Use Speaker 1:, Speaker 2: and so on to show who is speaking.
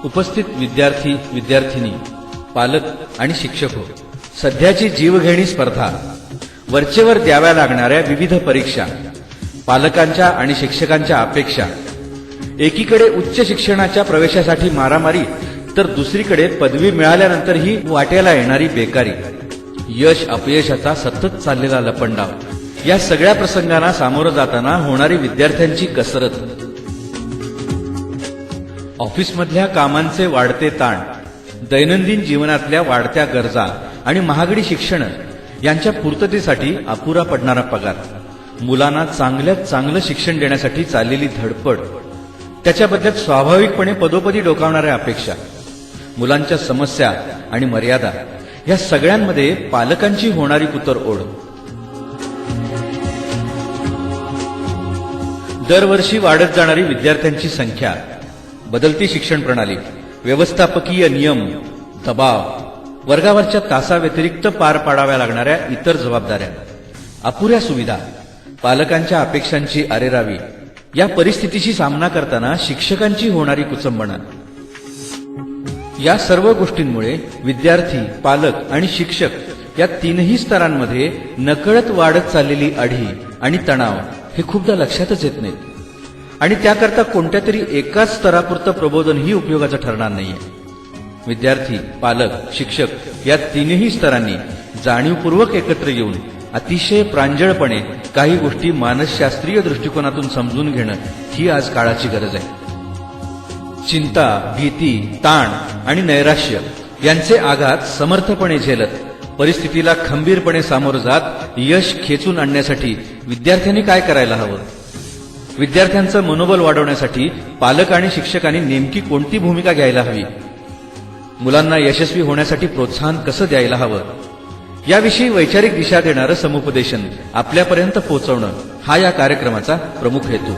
Speaker 1: उपस्थित विद्यार्थी विद्यार्थिनी, पालक आणि शिक्षक हो, सध्याची जीवघेणी स्पर्धा, वरचेवर द्याव्या लागणाऱ्या विविध परीक्षा, पालकांच्या आणि शिक्षकांच्या अपेक्षा, एकीकडे उच्च शिक्षणाच्या प्रवेशासाठी मारामारी तर दुसरीकडे पदवी मिळाल्यानंतरही वाट्याला येणारी बेकारी, यश अपयशाचा सतत चाललेला लपंडाव, या सगळ्या प्रसंगांना सामोरं जाताना होणारी विद्यार्थ्यांची कसरत, ऑफिसमधल्या कामांचे वाढते ताण, दैनंदिन जीवनातल्या वाढत्या गरजा आणि महागडी शिक्षण यांच्या पूर्ततेसाठी अपुरा पडणारा पगार, मुलांना चांगल्यात चांगलं शिक्षण देण्यासाठी चाललेली धडपड, त्याच्या बदल्यात स्वाभाविकपणे पदोपदी डोकावणाऱ्या अपेक्षा, मुलांच्या समस्या आणि मर्यादा, या सगळ्यांमध्ये पालकांची होणारी कुतरओढ, दरवर्षी वाढत जाणारी विद्यार्थ्यांची संख्या, बदलती शिक्षण प्रणाली, व्यवस्थापकीय नियम, दबाव, वर्गावरच्या तासाव्यतिरिक्त पार पाडाव्या लागणाऱ्या इतर जबाबदाऱ्या, अपुऱ्या सुविधा, पालकांच्या अपेक्षांची अरेरावी, या परिस्थितीशी सामना करताना शिक्षकांची होणारी कुचंबणा, या सर्व गोष्टींमुळे विद्यार्थी, पालक आणि शिक्षक या तीनही स्तरांमध्ये नकळत वाढत चाललेली अढी आणि तणाव हे खूपदा लक्षातच येत नाहीत आणि त्याकरता कोणत्या तरी एकाच स्तरापुरतं प्रबोधनही उपयोगाचं ठरणार नाहीये. विद्यार्थी, पालक, शिक्षक या तीनही स्तरांनी जाणीवपूर्वक एकत्र येऊन अतिशय प्रांजळपणे काही गोष्टी मानसशास्त्रीय दृष्टिकोनातून समजून घेणं ही आज काळाची गरज आहे. चिंता, भीती, ताण आणि नैराश्य यांचे आघात समर्थपणे झेलत परिस्थितीला खंबीरपणे सामोरं जात यश खेचून आणण्यासाठी विद्यार्थ्यांनी काय करायला हवं? विद्यार्थ्यांचं मनोबल वाढवण्यासाठी पालक आणि शिक्षकांनी नेमकी कोणती भूमिका घ्यायला हवी? मुलांना यशस्वी होण्यासाठी प्रोत्साहन कसं द्यायला हवं? याविषयी वैचारिक दिशा देणारं समुपदेशन आपल्यापर्यंत पोहोचवणं हा या कार्यक्रमाचा प्रमुख हेतू.